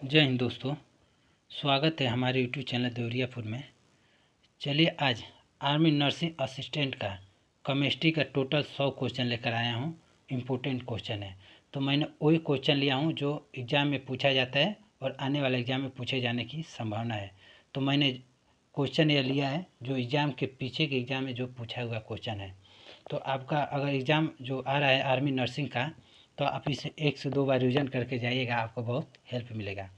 जय हिंद दोस्तों, स्वागत है हमारे यूट्यूब चैनल देवरियापुर में। चलिए आज आर्मी नर्सिंग असिस्टेंट का केमिस्ट्री का टोटल 100 क्वेश्चन लेकर आया हूँ। इम्पोर्टेंट क्वेश्चन है, तो मैंने वही क्वेश्चन लिया हूँ जो एग्ज़ाम में पूछा जाता है और आने वाले एग्ज़ाम में पूछे जाने की संभावना है। तो मैंने क्वेश्चन ये लिया है जो एग्ज़ाम के पीछे के एग्ज़ाम में जो पूछा हुआ क्वेश्चन है। तो आपका अगर एग्ज़ाम जो आ रहा है आर्मी नर्सिंग का, तो आप इसे 1 से 2 बार रिविज़न करके जाइएगा, आपको बहुत हेल्प मिलेगा।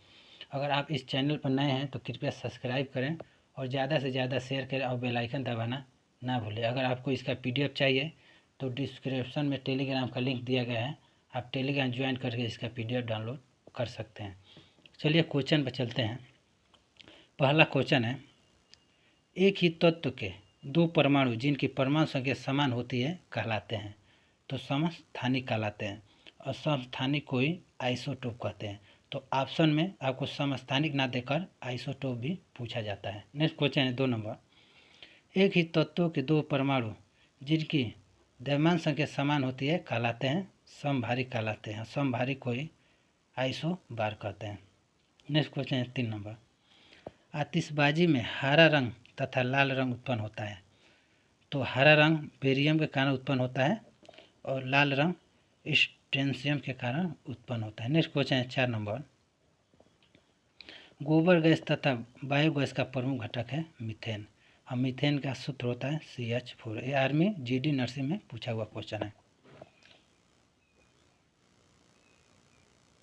अगर आप इस चैनल पर नए हैं तो कृपया सब्सक्राइब करें और ज़्यादा से ज़्यादा शेयर करें और बेल आइकन दबाना ना भूलें। अगर आपको इसका पीडीएफ चाहिए तो डिस्क्रिप्शन में टेलीग्राम का लिंक दिया गया है, आप टेलीग्राम ज्वाइन करके इसका पीडीएफ डाउनलोड कर सकते हैं। चलिए क्वेश्चन पर चलते हैं। पहला क्वेश्चन है, एक ही तत्व के दो परमाणु जिनकी परमाणु संख्या समान होती है कहलाते हैं, तो समस्थानिक कहलाते हैं, और समस्थानिक को ही आइसोटोप कहते हैं। तो ऑप्शन में आपको समस्थानिक ना देकर आइसोटोप भी पूछा जाता है। नेक्स्ट क्वेश्चन है 2 नंबर, एक ही तत्वों के दो परमाणु जिनकी द्रव्यमान संख्या समान होती है कहलाते हैं समभारी कहलाते हैं। समभारी को ही आइसोबार कहते हैं। नेक्स्ट क्वेश्चन है 3 नंबर, आतिशबाजी में हरा रंग तथा लाल रंग उत्पन्न होता है, तो हरा रंग बेरियम के कारण उत्पन्न होता है और लाल रंग स्ट्रेंसियम के कारण उत्पन्न होता है। नेक्स्ट क्वेश्चन है 4 नंबर, गोबर गैस तथा बायोगैस का प्रमुख घटक है मीथेन, और मीथेन का सूत्र होता है CH4। ये आर्मी GD नर्सिंग में पूछा हुआ क्वेश्चन है।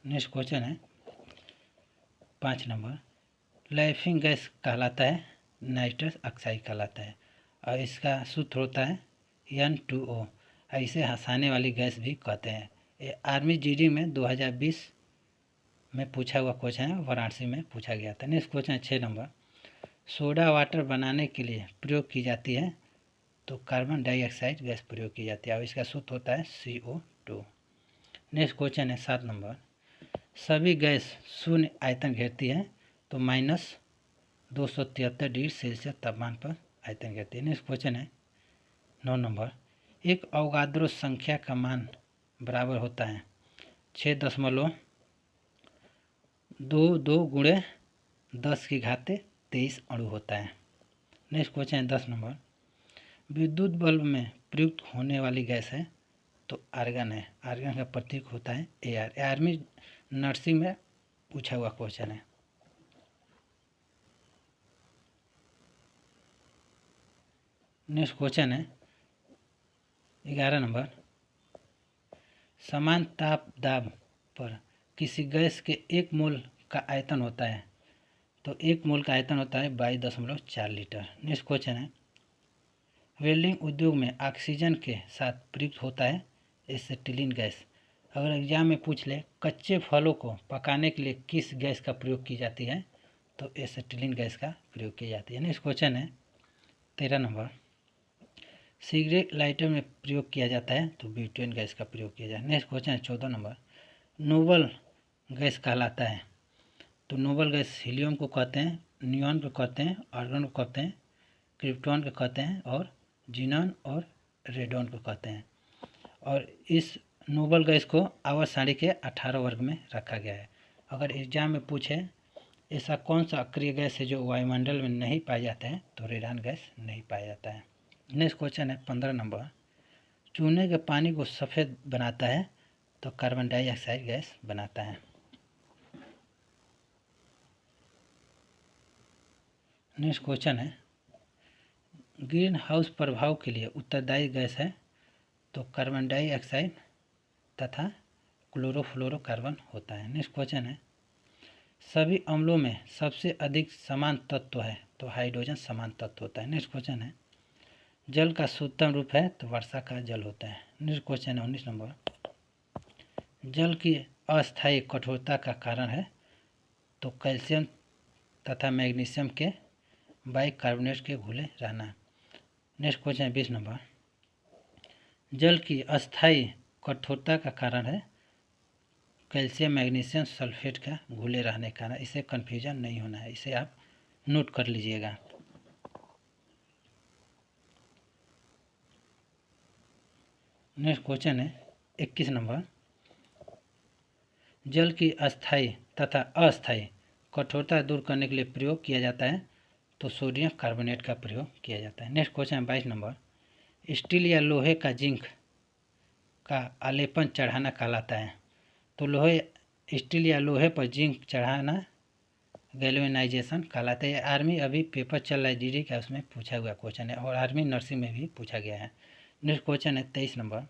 नेक्स्ट क्वेश्चन है 5 नंबर, लाइफिंग गैस कहलाता है नाइट्रस ऑक्साइड कहलाता है, और इसका सूत्र होता है N2O। इसे हंसाने वाली गैस भी कहते हैं। ये आर्मी GD में 2020 में पूछा हुआ क्वेश्चन है, वाराणसी में पूछा गया था। नेक्स्ट क्वेश्चन है 6 नंबर, सोडा वाटर बनाने के लिए प्रयोग की जाती है, तो कार्बन डाइऑक्साइड गैस प्रयोग की जाती है, और इसका सूत्र होता है CO2। नेक्स्ट क्वेश्चन है 7 नंबर, सभी गैस शून्य आयतन घेरती है, तो -273 डिग्री सेल्सियस तापमान पर आयतन घेरती है। नेक्स्ट क्वेश्चन है 9 नंबर, एक अवगाद्रो संख्या का मान बराबर होता है 6.22 गुणे 10⁻23 अणु होता है। नेक्स्ट क्वेश्चन है 10 नंबर, विद्युत बल्ब में प्रयुक्त होने वाली गैस है, तो आर्गन है। आर्गन का प्रतीक होता है AR। आर्मी नर्सिंग में पूछा हुआ क्वेश्चन है। नेक्स्ट क्वेश्चन है 11 नंबर, समान ताप दाब पर किसी गैस के 1 मोल का आयतन होता है, तो 1 मोल का आयतन होता है 22.4 लीटर। नेक्स्ट क्वेश्चन है, वेल्डिंग उद्योग में ऑक्सीजन के साथ प्रयुक्त होता है एसिटिलीन गैस। अगर एग्जाम में पूछ ले कच्चे फलों को पकाने के लिए किस गैस का प्रयोग की जाती है, तो एसिटिलीन गैस का प्रयोग की जाती है। नेक्स्ट क्वेश्चन है 13 नंबर, सिगरेट लाइटर में प्रयोग किया जाता है, तो ब्यूटेन गैस का प्रयोग किया जाता है। नेक्स्ट क्वेश्चन है 14 नंबर, नोबल गैस कहलाता है, तो नोबल गैस हीलियम को कहते हैं, नियॉन को कहते हैं, आर्गन को कहते हैं, क्रिप्टॉन को कहते हैं, और जीनॉन और रेडॉन को कहते हैं। और इस नोबल गैस को आवर्त सारणी के 18 वर्ग में रखा गया है। अगर एग्जाम में पूछे ऐसा कौन सा अक्रिय गैस है जो वायुमंडल में नहीं पाया जाता है, तो रेडान गैस नहीं पाया जाता है। नेक्स्ट क्वेश्चन है 15 नंबर, चूने के पानी को सफ़ेद बनाता है, तो कार्बन डाइऑक्साइड गैस बनाता है। नेक्स्ट क्वेश्चन है, ग्रीन हाउस प्रभाव के लिए उत्तरदायी गैस है, तो कार्बन डाइऑक्साइड तथा क्लोरोफ्लोरोकार्बन होता है। नेक्स्ट क्वेश्चन है, सभी अम्लों में सबसे अधिक समान तत्व है, तो हाइड्रोजन समान तत्व होता है। नेक्स्ट क्वेश्चन है, जल का शुद्धतम रूप है, तो वर्षा का जल होता है। नेक्स्ट क्वेश्चन है 19 नंबर, जल की अस्थायी कठोरता का कारण है, तो कैल्शियम तथा मैग्नीशियम के बाइकार्बोनेट के घुले रहना। नेक्स्ट क्वेश्चन है 20 नंबर, जल की अस्थायी कठोरता का कारण है कैल्शियम मैग्नीशियम सल्फेट का घुले रहने का। इसे कन्फ्यूजन नहीं होना है, इसे आप नोट कर लीजिएगा। नेक्स्ट क्वेश्चन है 21 नंबर, जल की अस्थायी तथा अस्थायी कठोरता दूर करने के लिए प्रयोग किया जाता है तो सोडियम कार्बोनेट का प्रयोग किया जाता है। नेक्स्ट क्वेश्चन 22 नंबर, स्टील या लोहे का जिंक का आलेपन चढ़ाना कहलाता है। तो स्टील या लोहे पर जिंक चढ़ाना गैल्वेनाइजेशन कहलाता है। आर्मी अभी पेपर चल रहा है डीडी का, उसमें पूछा हुआ क्वेश्चन है और आर्मी नर्सिंग में भी पूछा गया है। नेक्स्ट क्वेश्चन है 23 नंबर,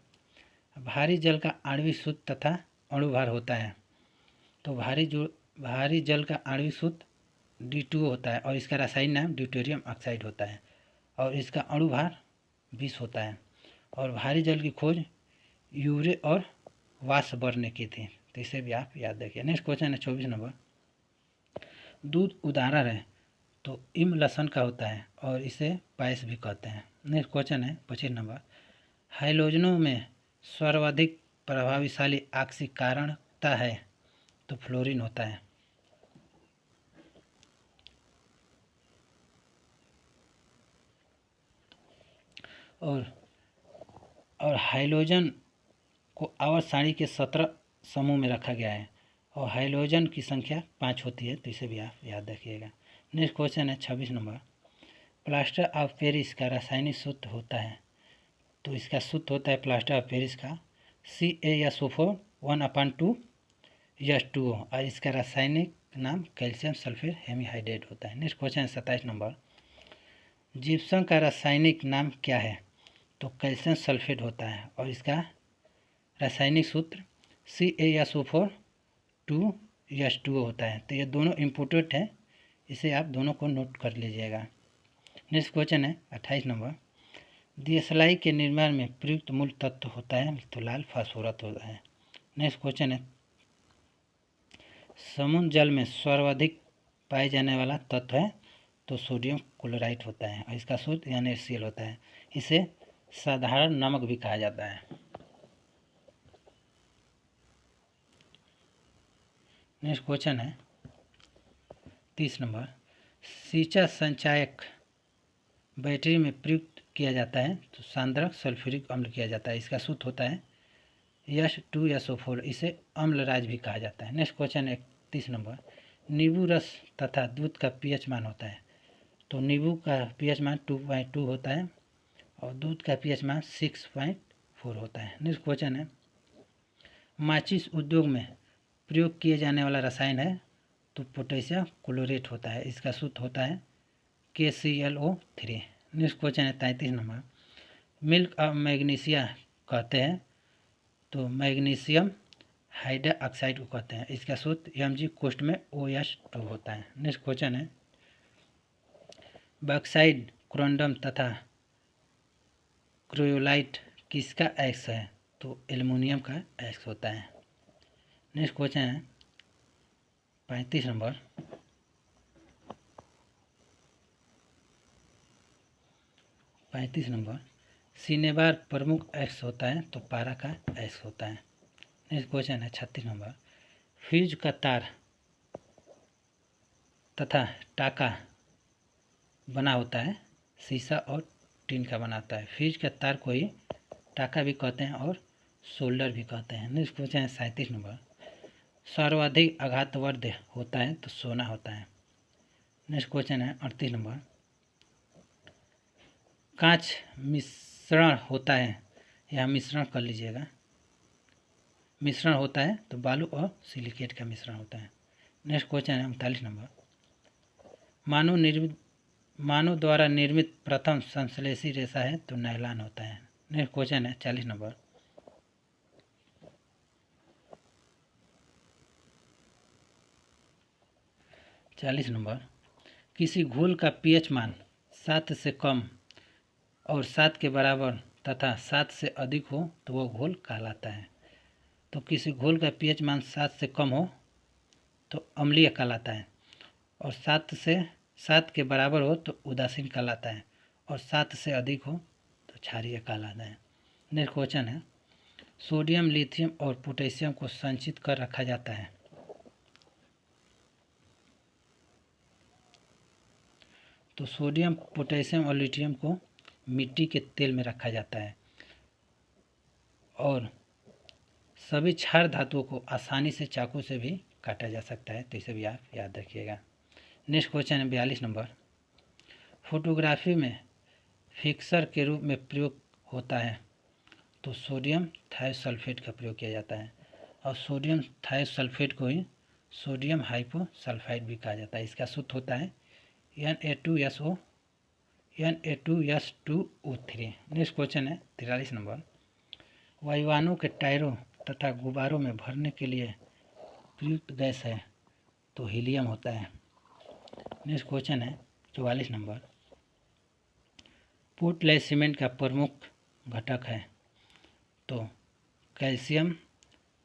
भारी जल का आणविक सूत्र तथा अणुभार होता है। तो भारी जल का आणविक सूत्र D2O होता है और इसका रासायनिक नाम ड्यूटेरियम ऑक्साइड होता है और इसका अणुभार 20 होता है। और भारी जल की खोज यूरे और वाशबर्न ने की थी, तो इसे भी आप याद रखिए। नेक्स्ट क्वेश्चन है 24 नंबर, दूध उदाहरण है तो इमल्शन का होता है और इसे पायस भी कहते हैं। नेक्स्ट क्वेश्चन है 25 नंबर, हाइलोजनों में सर्वाधिक प्रभावशाली ऑक्सीकरणता है तो फ्लोरीन होता है। और हाइलोजन को आवर्त सारणी के 17 समूह में रखा गया है और हाइलोजन की संख्या 5 होती है, तो इसे भी आप याद रखिएगा। नेक्स्ट क्वेश्चन है 26 नंबर, प्लास्टर ऑफ पेरिस का रासायनिक सूत्र होता है। तो इसका सूत्र होता है प्लास्टर ऑफ पेरिस का CaSO4 1/2 और इसका रासायनिक नाम कैल्शियम सल्फेट हेमीहाइड्रेट होता है। नेक्स्ट क्वेश्चन है 27 नंबर, जिप्सम का रासायनिक नाम क्या है। तो कैल्शियम सल्फेट होता है और इसका रासायनिक सूत्र CaSO4 2H2O होता है। तो ये दोनों इम्पोर्टेंट हैं, इसे आप दोनों को नोट कर लीजिएगा। नेक्स्ट क्वेश्चन है 28 नंबर, दियसलाई के निर्माण में प्रयुक्त मूल तत्व होता है तो लाल फास्फोरस होता है। नेक्स्ट क्वेश्चन है, समुद्र जल में सर्वाधिक पाए जाने वाला तत्व है तो सोडियम क्लोराइड होता है और इसका सूत्र NaCl होता है। इसे साधारण नमक भी कहा जाता है। नेक्स्ट क्वेश्चन है 30 नंबर, सीचा संचायक बैटरी में प्रयुक्त किया जाता है तो सांद्रक सल्फ्यूरिक अम्ल किया जाता है। इसका सूत्र होता है H2SO4, इसे अम्लराज भी कहा जाता है। नेक्स्ट क्वेश्चन है 31 नंबर, नींबू रस तथा दूध का pH मान होता है। तो नींबू का pH मान 2.2 होता है और दूध का pH मान 6.4 होता है। नेक्स्ट क्वेश्चन है, माचिस उद्योग में प्रयोग किए जाने वाला रसायन है तो पोटेशियम क्लोरेट होता है। इसका सूत्र होता है KClO3। नेक्स्ट क्वेश्चन है 33 नंबर, मिल्क ऑफ मैग्नीशिया कहते हैं तो मैग्नीशियम हाइड्रोक्साइड को कहते हैं। इसका सूत्र Mg कोष्ठ में OH2 होता है। नेक्स्ट क्वेश्चन है, बॉक्साइड क्रोंडम तथा क्रोयोलाइट किसका एक्स है तो एल्युमिनियम का एक्स होता है। नेक्स्ट क्वेश्चन है 35 नंबर, सिनेबार प्रमुख एक्स होता है तो पारा का एक्स होता है। नेक्स्ट क्वेश्चन है 36 नंबर, फ्यूज का तार तथा टाका बना होता है शीशा और टीन का बनाता है। फ्यूज का तार को ही टाका भी कहते हैं और सोल्डर भी कहते हैं। नेक्स्ट क्वेश्चन है 37 नंबर, सर्वाधिक आघातवर्ध होता है तो सोना होता है। नेक्स्ट क्वेश्चन है 38 नंबर, कांच मिश्रण होता है, यह मिश्रण कर लीजिएगा, मिश्रण होता है तो बालू और सिलिकेट का मिश्रण होता है। नेक्स्ट क्वेश्चन है 39 नंबर, मानव द्वारा निर्मित प्रथम संश्लेषी रेशा है तो नायलॉन होता है। नेक्स्ट क्वेश्चन है 40 नंबर, किसी घोल का pH मान 7 से कम और 7 के बराबर तथा 7 से अधिक हो तो वह घोल कहलाता है। तो किसी घोल का pH मान 7 से कम हो तो अम्लीय कहलाता है और 7 के बराबर हो तो उदासीन कहलाता है और 7 से अधिक हो तो क्षारीय कहलाता है। नेक्स्ट क्वेश्चन है, सोडियम, लिथियम और पोटेशियम को संचित कर रखा जाता है। तो सोडियम, पोटेशियम और लिथियम को मिट्टी के तेल में रखा जाता है और सभी क्षार धातुओं को आसानी से चाकू से भी काटा जा सकता है, तो इसे भी आप याद रखिएगा। नेक्स्ट क्वेश्चन है 42 नंबर। फोटोग्राफी में फिक्सर के रूप में प्रयोग होता है तो सोडियम थायोसल्फेट का प्रयोग किया जाता है, और सोडियम थायोसल्फेट को ही सोडियम हाइपोसल्फाइड भी कहा जाता है। इसका सूत्र होता है Na2SO3। नेक्स्ट क्वेश्चन है 43 नंबर। वायुयानों के टायरों तथा गुब्बारों में भरने के लिए प्रयुक्त गैस है तो हीलियम होता है। नेक्स्ट क्वेश्चन है 44 नंबर। पोर्टलैंड सीमेंट का प्रमुख घटक है तो कैल्शियम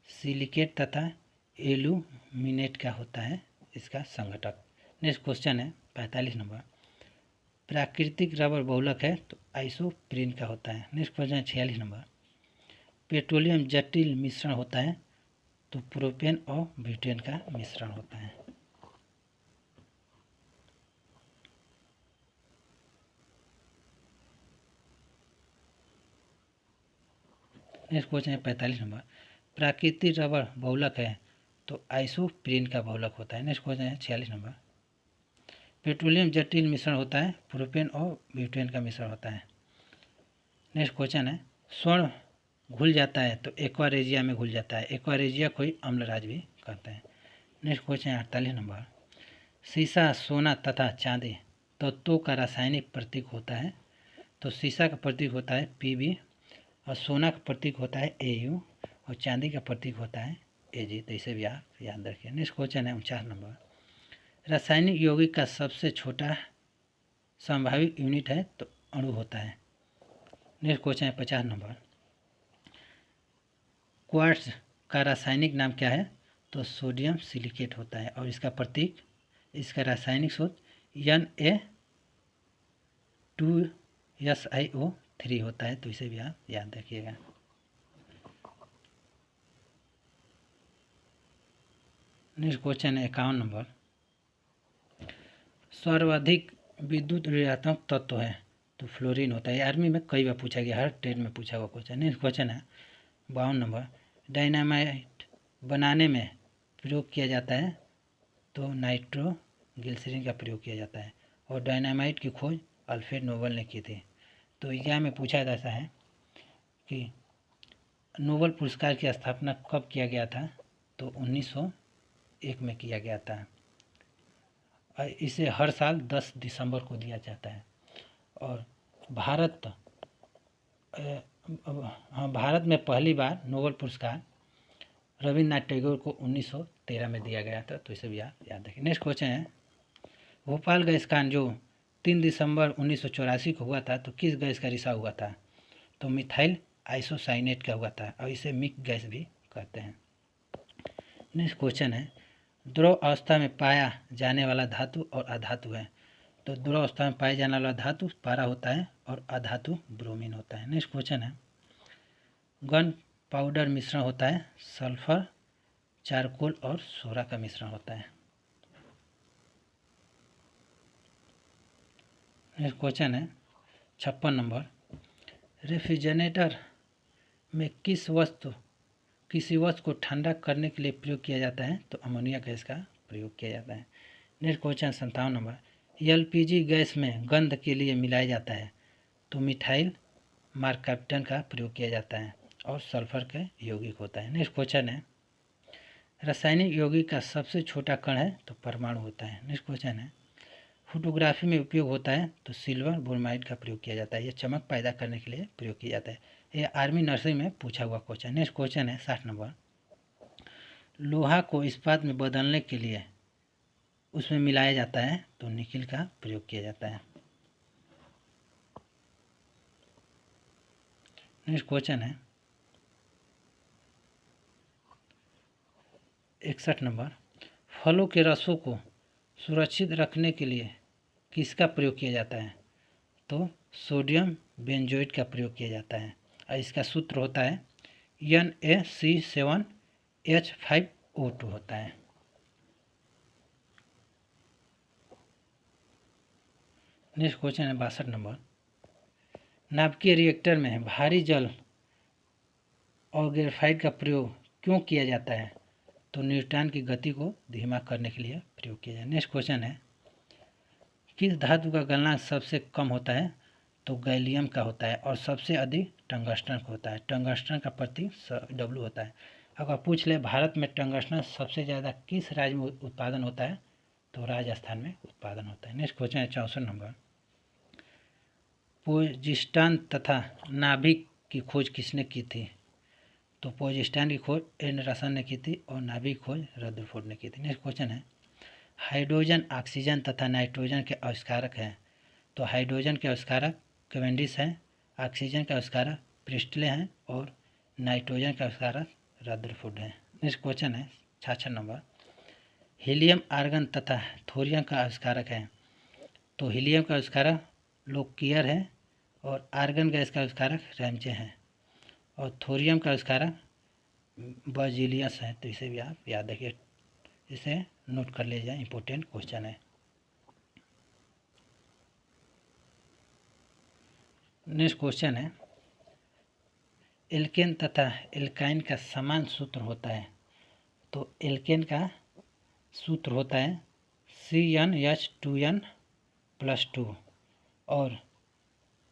सिलिकेट तथा एल्यूमिनेट का होता है इसका संघटक। नेक्स्ट क्वेश्चन है 45 नंबर। प्राकृतिक रबर बहुलक है तो आइसोप्रीन का होता है। नेक्स्ट क्वेश्चन है 46 नंबर। पेट्रोलियम जटिल मिश्रण होता है तो प्रोपेन और ब्यूटेन का मिश्रण होता है। नेक्स्ट क्वेश्चन है 45 नंबर। प्राकृतिक रबर बहुलक है तो आइसोप्रीन का बहुलक होता है। नेक्स्ट क्वेश्चन है 46 नंबर। पेट्रोलियम जटिल मिश्रण होता है, प्रोपेन और ब्यूटेन का मिश्रण होता है। नेक्स्ट क्वेश्चन है स्वर्ण घुल जाता है तो एक्वारेजिया में घुल जाता है। एक्वारेजिया को ही अम्लराज भी कहते हैं। नेक्स्ट क्वेश्चन है 48 नंबर। सीसा, सोना तथा चांदी तत्वों का रासायनिक प्रतीक होता है तो सीसा का प्रतीक होता है Pb, और सोना का प्रतीक होता है Au, और चांदी का प्रतीक होता है Ag। तो इसे भी आप याद रखिए। नेक्स्ट क्वेश्चन है 49 नंबर। रासायनिक यौगिक का सबसे छोटा संभावित यूनिट है तो अणु होता है। नेक्स्ट क्वेश्चन है 50 नंबर। क्वार्ट्ज का रासायनिक नाम क्या है तो सोडियम सिलिकेट होता है, और इसका प्रतीक, इसका रासायनिक सूत्र Na2SiO3 होता है, तो इसे भी आप याद रखिएगा। नेक्स्ट क्वेश्चन है 51 नंबर। सर्वाधिक विद्युत ऋणात्मक तत्व है तो फ्लोरीन होता है। आर्मी में कई बार पूछा गया, हर ट्रेड में पूछा हुआ क्वेश्चन। नेक्स्ट क्वेश्चन है 52 नंबर। डायनामाइट बनाने में प्रयोग किया जाता है तो नाइट्रोग्लिसरीन का प्रयोग किया जाता है, और डायनामाइट की खोज अल्फ्रेड नोबल ने की थी। तो एग्जाम में पूछा जाता है कि नोबल पुरस्कार की स्थापना कब किया गया था तो 1901 में किया गया था। इसे हर साल 10 दिसंबर को दिया जाता है, और भारत में पहली बार नोबल पुरस्कार रविन्द्रनाथ टैगोर को 1913 में दिया गया था, तो इसे भी आप याद रखें। नेक्स्ट क्वेश्चन है भोपाल गैस कांड जो 3 दिसंबर 1984 को हुआ था तो किस गैस का रिसाव हुआ था तो मिथाइल आइसोसाइनेट का हुआ था, और इसे मिक गैस भी कहते हैं। नेक्स्ट क्वेश्चन है द्रव अवस्था में पाया जाने वाला धातु और अधातु है तो द्रव अवस्था में पाया जाने वाला धातु पारा होता है और अधातु ब्रोमीन होता है। नेक्स्ट क्वेश्चन है गन पाउडर मिश्रण होता है सल्फर, चारकोल और सोरा का मिश्रण होता है। नेक्स्ट क्वेश्चन है 56 नंबर। रेफ्रिजरेटर में किसी वस्तु को ठंडा करने के लिए प्रयोग किया जाता है तो अमोनिया गैस का प्रयोग किया जाता है। Next question 57 number. LPG gas में गंध के लिए मिलाया जाता है तो मिथाइल मार्काप्टन का प्रयोग किया जाता है, और सल्फर का यौगिक होता है। नेक्स्ट क्वेश्चन है रासायनिक यौगिक का सबसे छोटा कण है तो परमाणु होता है। नेक्स्ट क्वेश्चन है फोटोग्राफी में उपयोग होता है तो सिल्वर ब्रोमाइड का प्रयोग किया जाता है, यह चमक पैदा करने के लिए प्रयोग किया जाता है। यह आर्मी नर्सिंग में पूछा हुआ क्वेश्चन। नेक्स्ट क्वेश्चन है 60 नंबर। लोहा को इस्पात में बदलने के लिए उसमें मिलाया जाता है तो निकिल का प्रयोग किया जाता है। नेक्स्ट क्वेश्चन है 61 नंबर। फलों के रसों को सुरक्षित रखने के लिए किसका प्रयोग किया जाता है तो सोडियम बेंजोएट का प्रयोग किया जाता है, और इसका सूत्र होता है Na7H5O2 होता है। नेक्स्ट क्वेश्चन है 62 नंबर। नाभिकीय रिएक्टर में भारी जल और ग्रेफाइट का प्रयोग क्यों किया जाता है तो न्यूट्रॉन की गति को धीमा करने के लिए प्रयोग किया जाए। नेक्स्ट क्वेश्चन है, किस धातु का गलनांक सबसे कम होता है? तो गैलियम का होता है, और सबसे अधिक टंगस्टन का होता है। टंगस्टन का प्रतीक W होता है। अगर पूछ ले भारत में टंगस्टन सबसे ज़्यादा किस राज्य में उत्पादन होता है? तो राजस्थान में उत्पादन होता है। नेक्स्ट क्वेश्चन है 64 नंबर, पोजिस्टान तथा नाभिक की खोज किसने की थी? तो पोजिस्टान की खोज एंडरसन ने की थी और नाभिक खोज रदरफोर्ड ने की थी। नेक्स्ट क्वेश्चन है, हाइड्रोजन, ऑक्सीजन तथा नाइट्रोजन के आविष्कारक हैं? तो हाइड्रोजन के आविष्कारक कैवेंडिश हैं, ऑक्सीजन के आविष्कारक प्रिस्टले हैं और नाइट्रोजन के आविष्कारक रदरफोर्ड हैं। नेक्स्ट क्वेश्चन है 66 नंबर, हीलियम, आर्गन तथा थोरियम का आविष्कारक है? तो हीलियम का आविष्कारक लोकियर है और आर्गन गैस का आविष्कारक रैमजे हैं और थोरियम का आविष्कारक बर्जीलियस है। तो इसे भी आप याद रखिए, इसे नोट कर लीजिए, इंपॉर्टेंट क्वेश्चन है। नेक्स्ट क्वेश्चन है, एल्केन तथा एल्काइन का समान सूत्र होता है? तो एल्केन का सूत्र होता है CnH2n+2 और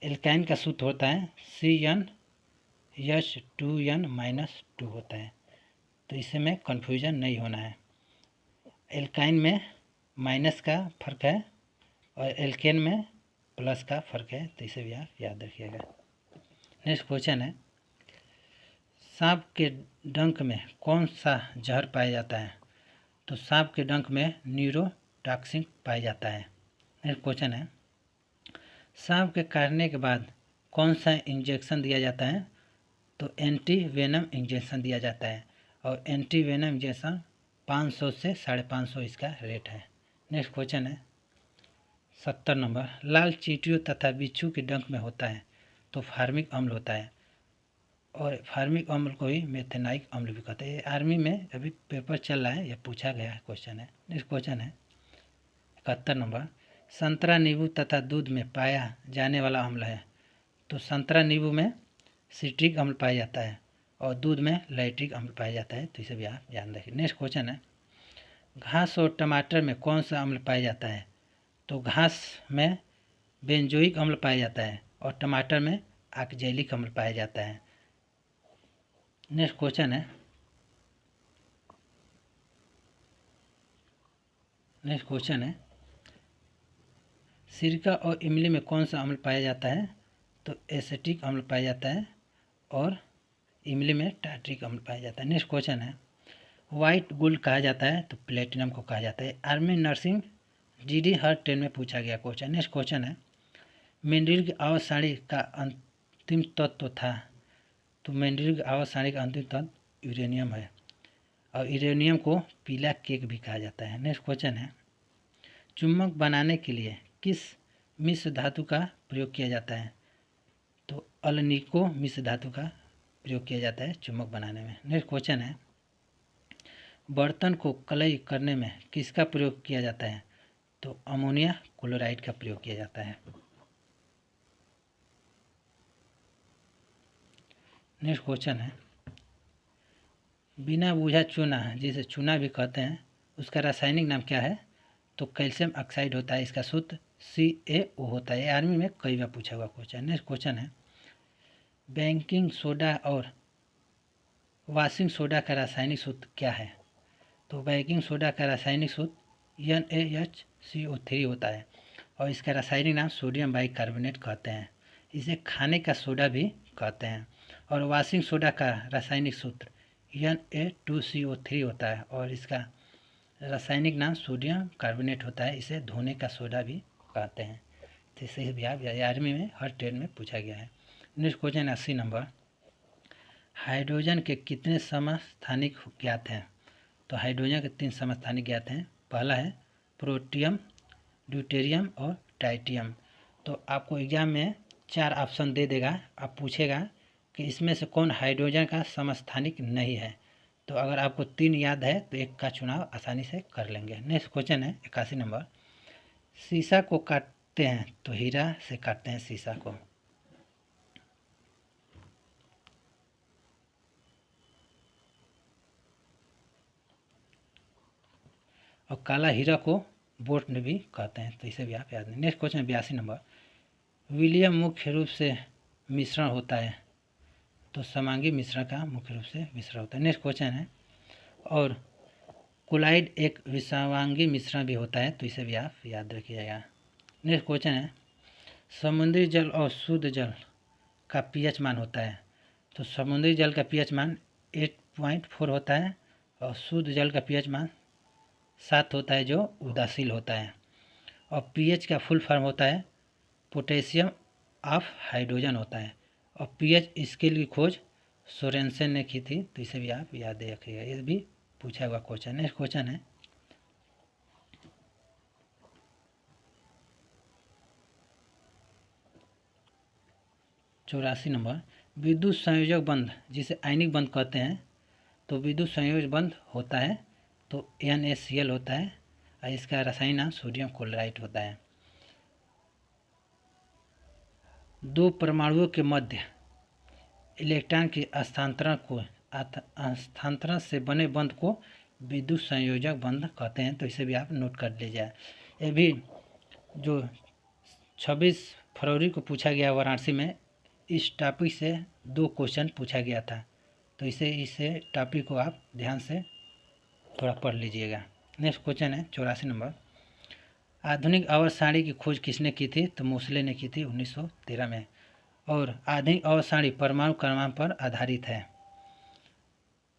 एल्काइन का सूत्र होता है CnH2n-2 होता है। तो इससे में कन्फ्यूजन नहीं होना है। एल्काइन में माइनस का फर्क है और एल्केन में प्लस का फर्क है, तो इसे भी आप याद रखिएगा। नेक्स्ट क्वेश्चन है, सांप के डंक में कौन सा जहर पाया जाता है? तो सांप के डंक में न्यूरोटॉक्सिन पाया जाता है। नेक्स्ट क्वेश्चन है, सांप के काटने के बाद कौन सा इंजेक्शन दिया जाता है? तो एंटी वेनम इंजेक्शन दिया जाता है और एंटी वेनम इंजेक्शन 500 से 550 इसका रेट है। नेक्स्ट क्वेश्चन है 70 नंबर, लाल चींटियों तथा बिच्छू के डंक में होता है? तो फार्मिक अम्ल होता है और फार्मिक अम्ल को ही मेथेनाइक अम्ल भी कहते हैं। आर्मी में अभी पेपर चल रहा है, यह पूछा गया क्वेश्चन है। नेक्स्ट क्वेश्चन है 71 नंबर, संतरा, नींबू तथा दूध में पाया जाने वाला अम्ल है? तो संतरा, नींबू में सिट्रिक अम्ल पाया जाता है और दूध में लैक्टिक अम्ल पाया जाता है, तो इसे भी आप ध्यान रखिए। नेक्स्ट क्वेश्चन है, घास और टमाटर में कौन सा अम्ल पाया जाता है? तो घास में बेंजोइक अम्ल पाया जाता है और टमाटर में ऑक्जेलिक अम्ल पाया जाता है। नेक्स्ट क्वेश्चन है सिरका और इमली में कौन सा अम्ल पाया जाता है? तो एसिटिक अम्ल पाया जाता है और इमली में टार्ट्रिक अम्ल पाया जाता है। नेक्स्ट क्वेश्चन है, वाइट गोल्ड कहा जाता है? तो प्लेटिनम को कहा जाता है। आर्मी नर्सिंग GD हर ट्रेन में पूछा गया क्वेश्चन। नेक्स्ट क्वेश्चन है, मेंडेलिव की आवर्त सारणी का अंतिम तत्व था? तो मेंडेलिव की आवर्त सारणी का अंतिम तत्व यूरेनियम है और यूरेनियम को पीला केक भी कहा जाता है। नेक्स्ट क्वेश्चन है, चुम्बक बनाने के लिए किस मिश्र धातु का प्रयोग किया जाता है? तो अलनीको मिश्र धातु का प्रयोग किया जाता है चुम्बक बनाने में। नेक्स्ट क्वेश्चन है, बर्तन को कलई करने में किसका प्रयोग किया जाता है? तो अमोनिया क्लोराइड का प्रयोग किया जाता है। नेक्स्ट क्वेश्चन है, बिना बूझा चूना, जिसे चूना भी कहते हैं, उसका रासायनिक नाम क्या है? तो कैल्शियम ऑक्साइड होता है। इसका सूत्र CaO होता है। आर्मी में कई बार पूछा हुआ क्वेश्चन। नेक्स्ट क्वेश्चन है, बेकिंग सोडा और वॉशिंग सोडा का रासायनिक सूत्र क्या है? तो बेकिंग सोडा का रासायनिक सूत्र NaHCO3 होता है और इसका रासायनिक नाम सोडियम बाइकार्बोनेट कहते हैं। इसे खाने का सोडा भी कहते हैं। और वॉशिंग सोडा का रासायनिक सूत्र Na2CO3 होता है और इसका रासायनिक नाम सोडियम कार्बोनेट होता है। इसे धोने का सोडा भी कहते हैं। तो इसे भी आप आर्मी में हर ट्रेन में पूछा गया है। नेक्स्ट क्वेश्चन 80 नंबर, हाइड्रोजन के कितने समस्थानिक ज्ञात हैं? तो हाइड्रोजन के 3 समस्थानिक ज्ञात हैं। पहला है प्रोटियम, ड्यूटेरियम और ट्राइटियम। तो आपको एग्जाम में 4 ऑप्शन दे देगा, आप पूछेगा कि इसमें से कौन हाइड्रोजन का समस्थानिक नहीं है। तो अगर आपको 3 याद है तो एक का चुनाव आसानी से कर लेंगे। नेक्स्ट क्वेश्चन है 81 नंबर, शीशा को काटते हैं तो हीरा से काटते हैं शीशा को? और काला हीरा को बोट में भी कहते हैं, तो इसे भी आप याद नहीं। नेक्स्ट क्वेश्चन 82 नंबर, विलियम मुख्य रूप से मिश्रण होता है, तो समांगी मिश्रण का मुख्य रूप से मिश्रण होता है। नेक्स्ट क्वेश्चन है, और कोलाइड एक विषावांगी मिश्रण भी होता है, तो इसे भी आप याद रखिएगा। नेक्स्ट क्वेश्चन है, समुद्री जल और शुद्ध जल का पीएच मान होता है, तो समुद्री जल का पीएच मान 8.4 होता है और शुद्ध जल का पीएच मान 7 होता है, जो उदासील होता है। और पीएच का फुल फॉर्म होता है पोटेशियम ऑफ हाइड्रोजन होता है। और पीएच स्केल की खोज सोरेनसन ने की थी, तो इसे भी आप याद रखिएगा, ये भी पूछा हुआ क्वेश्चन। नेक्स्ट क्वेश्चन है, चौरासी नंबर, विद्युत संयोजक बंध जिसे आयनिक बंध कहते हैं, तो विद्युत संयोजक बंध होता है तो NaCl होता है और इसका रासायनिक नाम सोडियम क्लोराइड होता है। दो परमाणुओं के मध्य इलेक्ट्रॉन के स्थानांतरण से बने बंध को विद्युत संयोजक बंध कहते हैं, तो इसे भी आप नोट कर लीजिए। ये भी जो 26 फरवरी को पूछा गया वाराणसी में, इस टॉपिक से 2 क्वेश्चन पूछा गया था, तो इसे टॉपिक को आप ध्यान से थोड़ा पढ़ लीजिएगा। नेक्स्ट क्वेश्चन है 84 नंबर, आधुनिक आवर्त सारणी की खोज किसने की थी, तो मोसले ने की थी 1913 में। और आधुनिक आवर्त सारणी परमाणु क्रमांक पर आधारित है।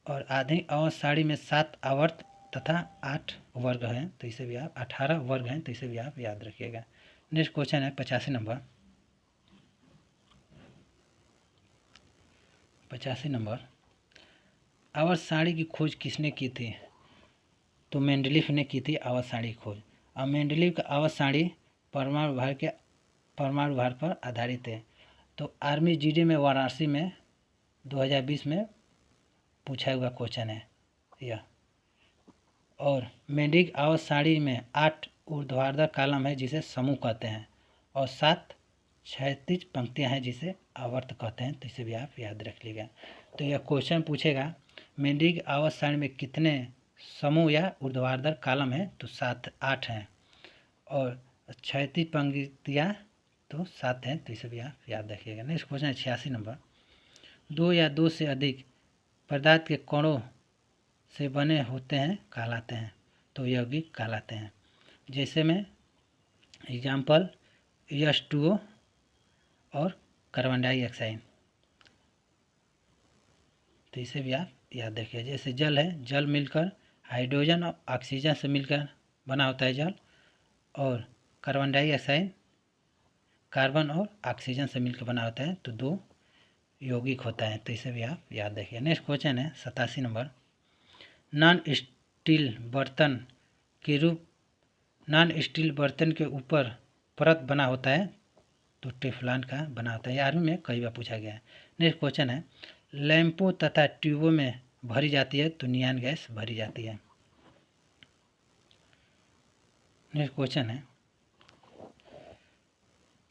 और आधुनिक आवर्त सारणी में 7 आवर्त तथा 8 वर्ग हैं, तो इसे भी आप 18 वर्ग हैं, तो इसे भी आप याद रखिएगा। नेक्स्ट क्वेश्चन है 85 नंबर, 85 नंबर, आवर्त सारणी की खोज किसने की थी, तो मेंडलीफ ने की थी आवर्त सारणी की खोज। और मेंडलीफ का आवर्त सारणी परमाणु भार पर आधारित है। तो आर्मी जीडी में वाराणसी में 2020 में पूछा हुआ क्वेश्चन है यह। और मेंडलीफ आवर्त सारणी में 8 ऊर्ध्वाधर कॉलम है जिसे समूह कहते हैं, और 7 क्षैतिज पंक्तियां हैं जिसे आवर्त कहते हैं, तो इसे भी आप याद रख लीजिएगा। तो यह क्वेश्चन पूछेगा मेंडलीफ आवर्त सारणी में कितने समूह या ऊर्ध्वाधर कॉलम है, तो 8 हैं, और क्षैतिज पंक्तियां तो 7 हैं, तो इसे भी आप याद रखिएगा। नेक्स्ट क्वेश्चन है 86 नंबर, 2 या 2 से अधिक पदार्थ के कणों से बने होते हैं कहलाते हैं, तो यौगिक कहलाते हैं। जैसे में एग्जाम्पल H2O और कार्बन डाइऑक्साइड, तो इसे भी आप याद रखिए। जैसे जल है, जल मिलकर हाइड्रोजन और ऑक्सीजन से मिलकर बना होता है जल, और कार्बन डाइऑक्साइड कार्बन और ऑक्सीजन से मिलकर बना होता है, तो 2 यौगिक होता है, तो इसे भी आप याद रखिए। नेक्स्ट क्वेश्चन है 87 नंबर, नॉन स्टील बर्तन के ऊपर परत बना होता है, तो टेफ्लॉन का बना होता है। आर्मी में कई बार पूछा गया है। नेक्स्ट क्वेश्चन है, लैंपों तथा ट्यूबों में भरी जाती है, तो नियॉन गैस भरी जाती है। नेक्स्ट क्वेश्चन है,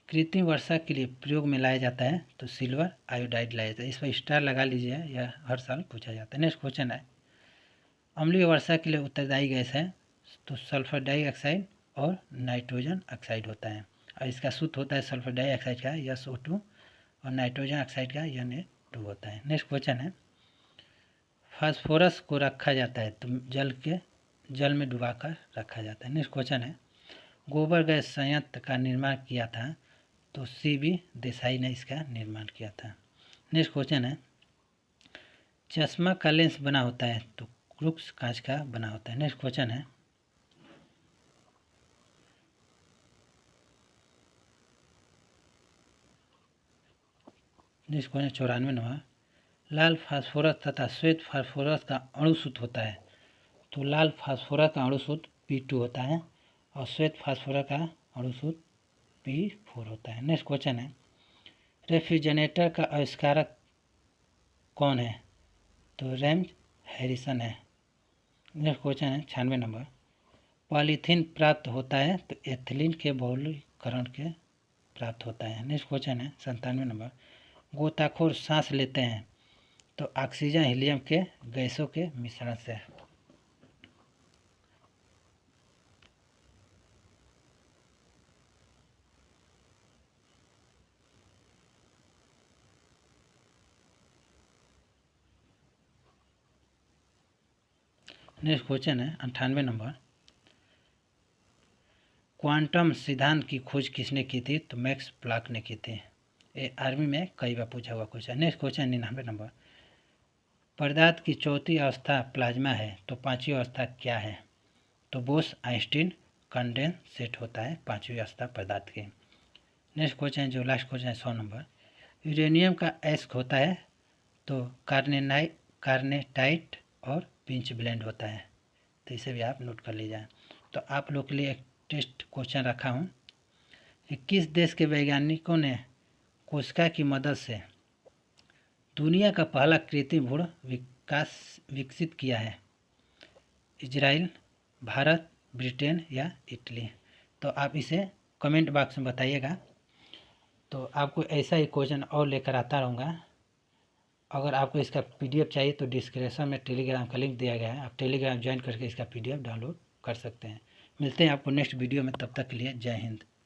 कृत्रिम वर्षा के लिए प्रयोग में लाया जाता है, तो सिल्वर आयोडाइड लाया जाता है। इस पर स्टार लगा लीजिए, यह हर साल पूछा जाता है। नेक्स्ट क्वेश्चन है, अम्लीय वर्षा के लिए उत्तरदायी गैस है, तो सल्फर डाइऑक्साइड और नाइट्रोजन ऑक्साइड होता है। और इसका सूत्र होता है सल्फर डाइऑक्साइड का SO2 और नाइट्रोजन ऑक्साइड का Na2 होता है। नेक्स्ट क्वेश्चन है, फास्फोरस को रखा जाता है, तो जल में डुबाकर रखा जाता है। नेक्स्ट क्वेश्चन है, गोबर गैस संयंत्र का निर्माण किया था, तो CB देसाई ने इसका निर्माण किया था। नेक्स्ट क्वेश्चन है, चश्मा का लेंस बना होता है, तो क्रूक्स कांच का बना होता है। नेक्स्ट क्वेश्चन है, नेक्स्ट क्वेश्चन 94 नंबर, लाल फास्फोरस तथा श्वेत फास्फोरस का अणु सूत्र होता है, तो लाल फास्फोरस का अणु सूत्र P2 होता है और श्वेत फास्फोरस का अणु सूत्र P4 होता है। नेक्स्ट क्वेश्चन है, रेफ्रिजरेटर का आविष्कारक कौन है, तो रेम्स हैरिसन है। नेक्स्ट क्वेश्चन है 96 नंबर, पॉलीथीन प्राप्त होता है, तो एथिलीन के बहुलकीकरण के प्राप्त होता है। नेक्स्ट क्वेश्चन है 97 नंबर, गोताखोर सांस लेते हैं, तो ऑक्सीजन हीलियम के गैसों के मिश्रण से। नेक्स्ट क्वेश्चन है 98 नंबर। क्वांटम सिद्धांत की खोज किसने की थी? तो मैक्स प्लांक ने की थी। ये आर्मी में कई बार पूछा हुआ क्वेश्चन। Next question 99 number. पदार्थ की चौथी अवस्था प्लाज्मा है, तो पांचवी अवस्था क्या है? तो बोस आइंस्टीन कंडेंसेट होता है पांचवी अवस्था पदार्थ की। नेक्स्ट क्वेश्चन जो लास्ट क्वेश्चन है 100 नंबर। यूरेनियम का एस्क होता है, तो कार्नेटाइट और पिंच ब्लेंड होता है, तो इसे भी आप नोट कर लीजिए। तो आप लोग के लिए एक टेस्ट क्वेश्चन रखा हूँ कि किस देश के वैज्ञानिकों ने कोशिका की मदद से दुनिया का पहला कृत्रिम भ्रूण विकसित किया है? इजराइल, भारत, ब्रिटेन या इटली? तो आप इसे कमेंट बॉक्स में बताइएगा। तो आपको ऐसा ही क्वेश्चन और लेकर आता रहूँगा। अगर आपको इसका पीडीएफ चाहिए तो डिस्क्रिप्शन में टेलीग्राम का लिंक दिया गया है, आप टेलीग्राम ज्वाइन करके इसका पीडीएफ डाउनलोड कर सकते हैं। मिलते हैं आपको नेक्स्ट वीडियो में, तब तक के लिए जय हिंद।